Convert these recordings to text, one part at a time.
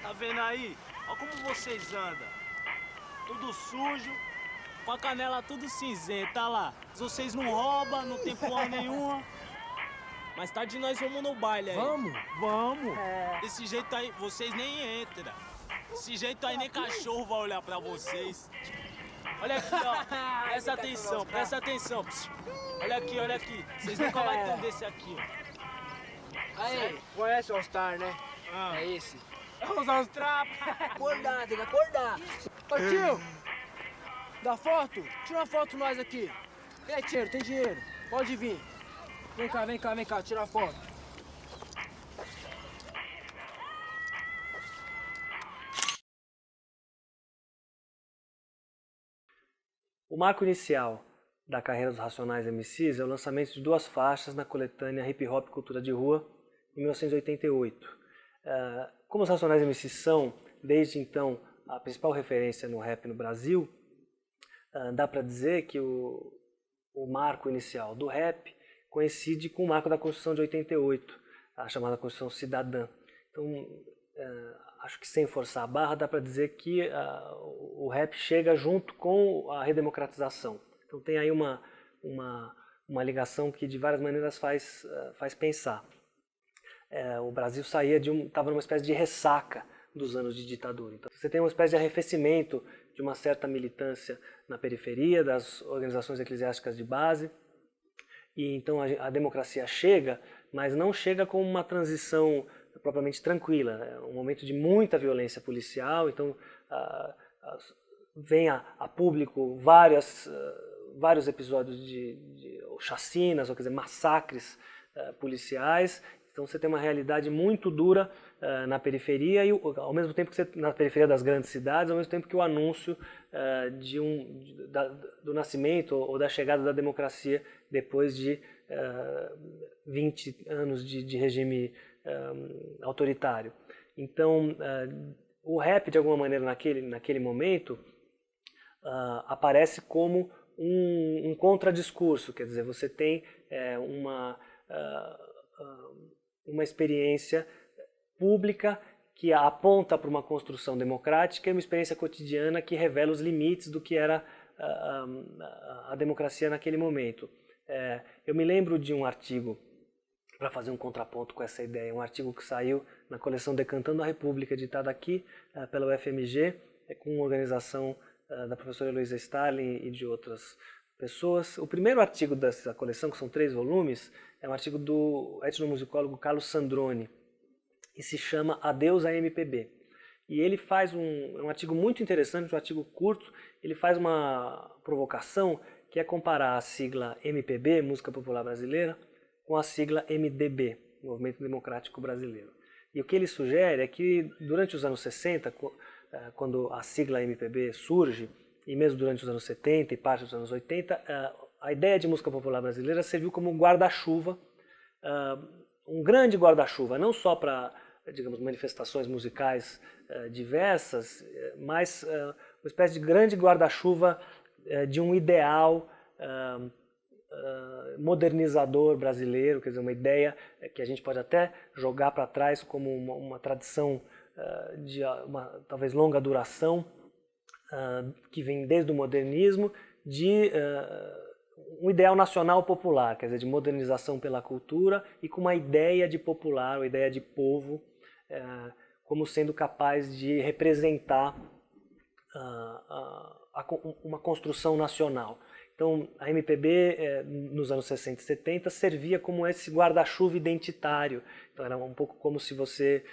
Tá vendo aí? Olha como vocês andam. Tudo sujo, com a canela tudo cinzenta, lá. Vocês não roubam, não tem porra nenhuma. Mais tarde nós vamos no baile aí. Vamos. Desse jeito aí, vocês nem entram. Desse jeito aí nem cachorro vai olhar pra vocês. Olha aqui, ó. Presta atenção. Pss. Olha aqui. Vocês nunca vão entender esse aqui, ó. Aí, conhece o All Star, né? Ah. É esse. Vamos usar os trapos. Acordar, tem que acordar. Ô tio, dá foto? Tira uma foto nós aqui. Tem dinheiro. Pode vir. Vem cá, tira a foto. O marco inicial da carreira dos Racionais MCs é o lançamento de 2 faixas na coletânea Hip Hop Cultura de Rua, em 1988. Como os Racionais MCs são, desde então, a principal referência no rap no Brasil, dá para dizer que o marco inicial do rap coincide com o marco da Constituição de 88, a chamada Constituição Cidadã. Então, acho que sem forçar a barra, dá para dizer que o rap chega junto com a redemocratização. Então tem aí uma ligação que de várias maneiras faz pensar. O Brasil estava numa espécie de ressaca dos anos de ditadura. Então você tem uma espécie de arrefecimento de uma certa militância na periferia, das organizações eclesiásticas de base, e então a democracia chega, mas não chega com uma transição propriamente tranquila. É um momento de muita violência policial, então vem a público vários episódios de chacinas, ou quer dizer, massacres policiais. Então você tem uma realidade muito dura na periferia, e ao mesmo tempo que na periferia das grandes cidades, ao mesmo tempo que o anúncio do nascimento ou da chegada da democracia depois de 20 anos de regime autoritário. Então, o rap, de alguma maneira, naquele momento, aparece como um contradiscurso, quer dizer, você tem uma experiência pública que aponta para uma construção democrática e uma experiência cotidiana que revela os limites do que era a democracia naquele momento. Eu me lembro de um artigo, para fazer um contraponto com essa ideia, um artigo que saiu na coleção Decantando a República, editada aqui pela UFMG, com uma organização da professora Heloísa Starling e de outras pessoas. O primeiro artigo dessa coleção, que são 3 volumes, é um artigo do etnomusicólogo Carlos Sandrone, e se chama Adeus à MPB. E ele faz um artigo muito interessante, um artigo curto. Ele faz uma provocação, que é comparar a sigla MPB, Música Popular Brasileira, com a sigla MDB, Movimento Democrático Brasileiro. E o que ele sugere é que durante os anos 60, quando a sigla MPB surge, e mesmo durante os anos 70 e parte dos anos 80, a ideia de música popular brasileira serviu como um guarda-chuva, um grande guarda-chuva, não só para, digamos, manifestações musicais diversas, mas uma espécie de grande guarda-chuva de um ideal modernizador brasileiro, quer dizer, uma ideia que a gente pode até jogar para trás como uma tradição de talvez longa duração, que vem desde o modernismo, de um ideal nacional popular, quer dizer, de modernização pela cultura e com uma ideia de popular, uma ideia de povo, como sendo capaz de representar uma construção nacional. Então, a MPB, nos anos 60 e 70, servia como esse guarda-chuva identitário. Então, era um pouco como se você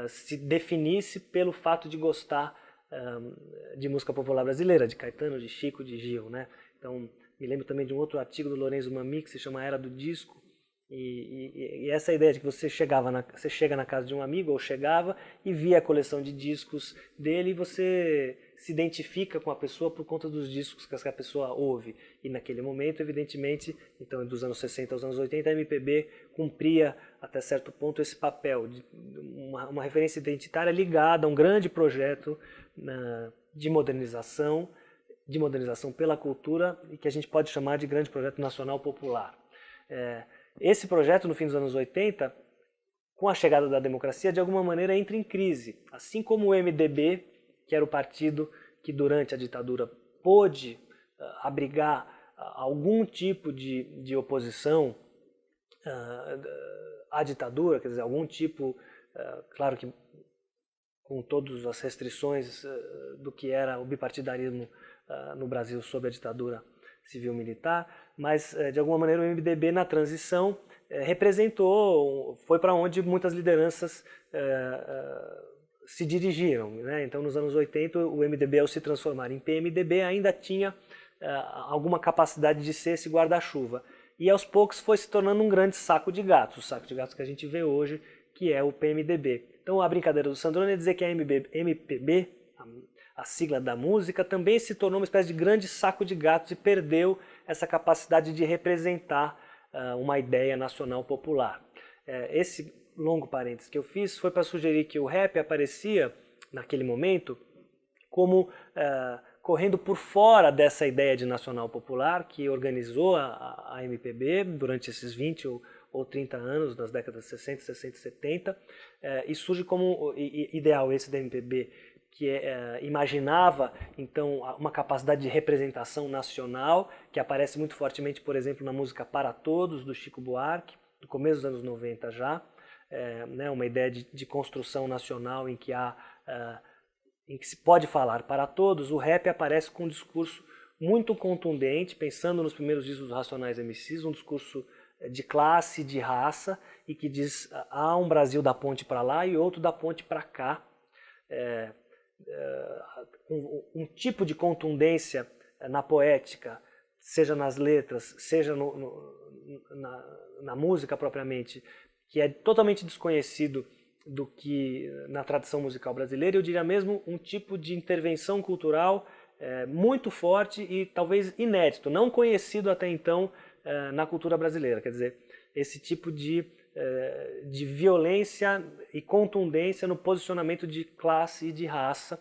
se definisse pelo fato de gostar de música popular brasileira, de Caetano, de Chico, de Gil, né? Então, me lembro também de um outro artigo do Lorenzo Mami, que se chama Era do Disco, e essa ideia de que você chega na casa de um amigo, ou chegava, e via a coleção de discos dele, e você se identifica com a pessoa por conta dos discos que a pessoa ouve. E naquele momento, evidentemente, então dos anos 60 aos anos 80, a MPB cumpria até certo ponto esse papel de uma referência identitária ligada a um grande projeto de modernização pela cultura, e que a gente pode chamar de grande projeto nacional popular. Esse projeto, no fim dos anos 80, com a chegada da democracia, de alguma maneira entra em crise. Assim como o MDB, que era o partido que durante a ditadura pôde abrigar algum tipo de oposição à ditadura, quer dizer, algum tipo, claro que com todas as restrições do que era o bipartidarismo no Brasil sob a ditadura civil-militar, mas de alguma maneira o MDB na transição representou, foi para onde muitas lideranças se dirigiram, né? Então nos anos 80 o MDB, ao se transformar em PMDB, ainda tinha alguma capacidade de ser esse guarda-chuva, e aos poucos foi se tornando um grande saco de gatos, o saco de gatos que a gente vê hoje, que é o PMDB. Então a brincadeira do Sandrone é dizer que a MPB, a sigla da música, também se tornou uma espécie de grande saco de gatos e perdeu essa capacidade de representar uma ideia nacional popular. Esse longo parênteses que eu fiz foi para sugerir que o rap aparecia, naquele momento, como correndo por fora dessa ideia de nacional popular que organizou a MPB durante esses 20 ou 30 anos, das décadas 60, 60 e 70, e surge como ideal esse da MPB, que imaginava, então, uma capacidade de representação nacional, que aparece muito fortemente, por exemplo, na música Para Todos, do Chico Buarque, do começo dos anos 90 já, né, uma ideia de construção nacional em que se pode falar para todos. O rap aparece com um discurso muito contundente, pensando nos primeiros discos dos Racionais MCs, um discurso de classe, de raça, e que diz: há um Brasil da ponte para lá e outro da ponte para cá. Um tipo de contundência na poética, seja nas letras, seja na música propriamente, que é totalmente desconhecido do que na tradição musical brasileira. Eu diria mesmo um tipo de intervenção cultural muito forte e talvez inédito, não conhecido até então na cultura brasileira. Quer dizer, esse tipo de violência e contundência no posicionamento de classe e de raça,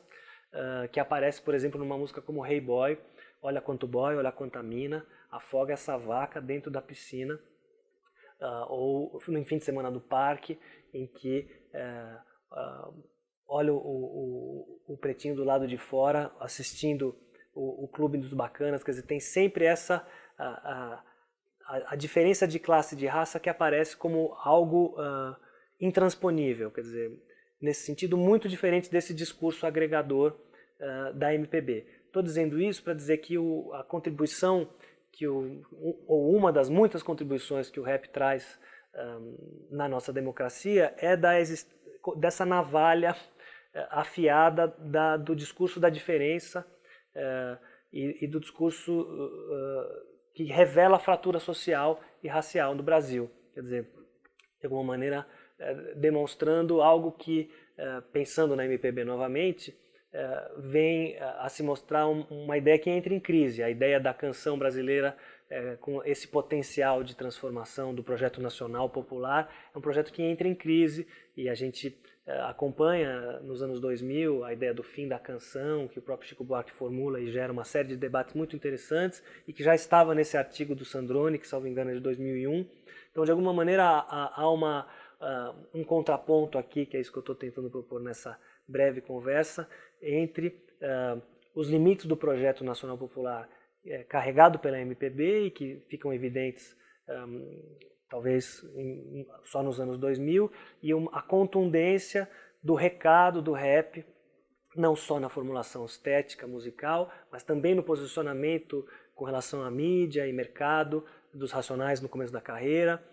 que aparece, por exemplo, numa música como Hey Boy, olha quanto boy, olha quanta mina, afoga essa vaca dentro da piscina, ou no fim de semana do parque, em que olha o pretinho do lado de fora assistindo o Clube dos Bacanas. Quer dizer, tem sempre essa a diferença de classe e de raça que aparece como algo intransponível, quer dizer, nesse sentido muito diferente desse discurso agregador da MPB. Estou dizendo isso para dizer que a contribuição, ou uma das muitas contribuições que o rap traz na nossa democracia é dessa navalha afiada do discurso da diferença e do discurso que revela a fratura social e racial no Brasil. Quer dizer, de alguma maneira demonstrando algo que, pensando na MPB novamente, vem a se mostrar uma ideia que entra em crise, a ideia da canção brasileira com esse potencial de transformação do projeto nacional popular. É um projeto que entra em crise, e a gente acompanha nos anos 2000 a ideia do fim da canção, que o próprio Chico Buarque formula e gera uma série de debates muito interessantes, e que já estava nesse artigo do Sandrone, que, salvo engano, é de 2001. Então, de alguma maneira, há um contraponto aqui, que é isso que eu estou tentando propor nessa breve conversa, entre os limites do projeto nacional popular carregado pela MPB, e que ficam evidentes talvez só nos anos 2000, e a contundência do recado do rap, não só na formulação estética, musical, mas também no posicionamento com relação à mídia e mercado dos Racionais no começo da carreira,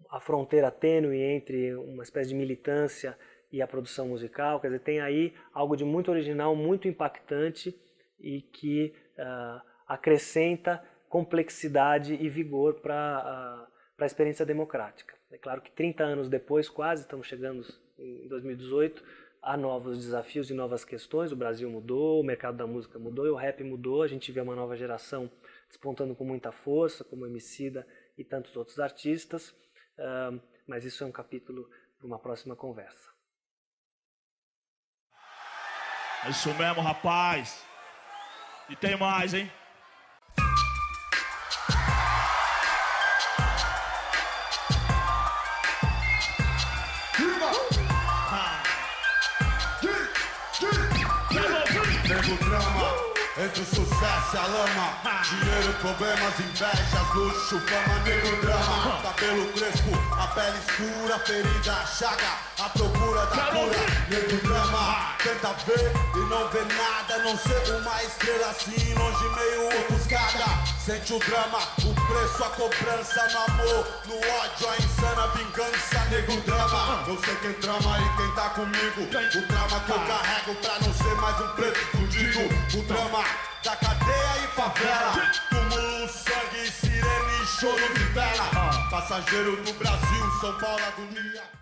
a fronteira tênue entre uma espécie de militância e a produção musical. Quer dizer, tem aí algo de muito original, muito impactante, e que acrescenta complexidade e vigor para a experiência democrática. É claro que 30 anos depois, quase, estamos chegando em 2018, há novos desafios e novas questões. O Brasil mudou, o mercado da música mudou e o rap mudou. A gente vê uma nova geração despontando com muita força, como Emicida e tantos outros artistas, mas isso é um capítulo para uma próxima conversa. É isso mesmo, rapaz. E tem mais, hein? Entre o sucesso e a lama, dinheiro, problemas, invejas, luxo, fama, negro, drama. Cabelo crespo, a pele escura, ferida, chaga, a procura da cura, negro, drama. Tenta ver e não vê nada, não ser uma estrela assim, longe meio ofuscada. Sente o drama, o preço, a cobrança, no amor, no ódio, a insana vingança, negro, drama. Eu sei quem trama e quem tá comigo, o drama que eu carrego pra não ser mais um preto fudido. O drama da cadeia e favela, túmulo, sangue, sirene, choro de vela. Passageiro do Brasil, São Paulo, agonia.